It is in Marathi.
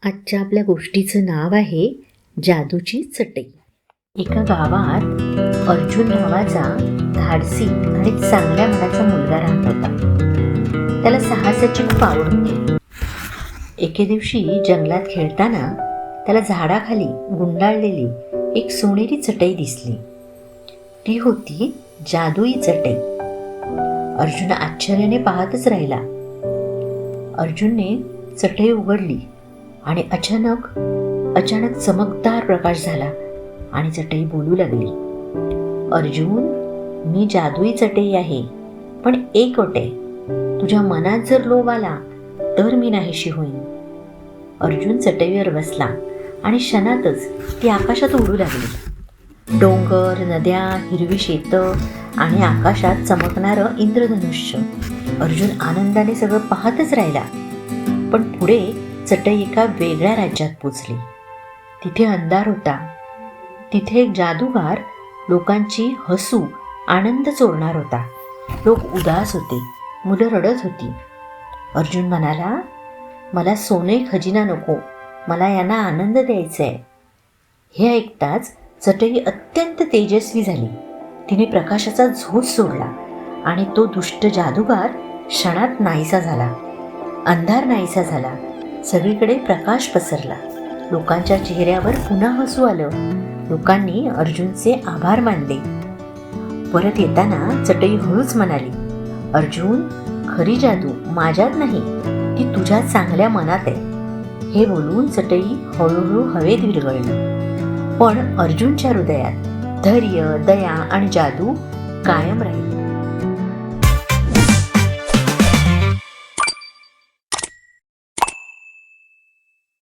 आजच्या आपल्या गोष्टीचं नाव आहे जादूची चटई. एका गावात अर्जुन नावाचा धाडसी आणि चांगल्या मनाचा मुलगा राहत होता. त्याला साहसाची खूप आवड होती. एके दिवशी जंगलात खेळताना त्याला झाडाखाली गुंडाळलेली एक सोनेरी चटई दिसली. ती होती जादुई चटई. अर्जुन आश्चर्याने पाहतच राहिला. अर्जुनने चटई उघडली आणि अचानक चमकदार प्रकाश झाला आणि चटई बोलू लागली. अर्जुन, मी जादुई चटई आहे, पण एक अट आहे. तुझ्या मनात जर लोभ आला तर मी नाहीशी होईन. अर्जुन चटईवर बसला आणि क्षणातच ती आकाशात उडू लागली. डोंगर, नद्या, हिरवी शेतं आणि आकाशात चमकणारं इंद्रधनुष्य. अर्जुन आनंदाने सगळं पाहतच राहिला. पण पुढे चटई एका वेगळ्या राज्यात पोचली. तिथे अंधार होता. तिथे एक जादूगार लोकांची हसू आनंद चोरणार होता. लोक उदास होते, मुलं रडत होती. अर्जुन म्हणाला, मला सोने खजिना नको, मला यांना आनंद द्यायचा आहे. हे ऐकताच चटई अत्यंत तेजस्वी झाली. तिने प्रकाशाचा झोत सोडला आणि तो दुष्ट जादूगार क्षणात नाहीसा झाला. अंधार नाहीसा झाला. सगळीकडे प्रकाश पसरला. लोकांच्या चेहऱ्यावर पुन्हा हसू आलं. लोकांनी अर्जुनचे आभार मानले. परत येताना चटई हळूच म्हणाली, अर्जुन, खरी जादू माझ्यात नाही, ती तुझ्या चांगल्या मनात आहे. हे बोलून चटई हळूहळू हवेत विरघळली. पण अर्जुनच्या हृदयात धैर्य, दया आणि जादू कायम राहील.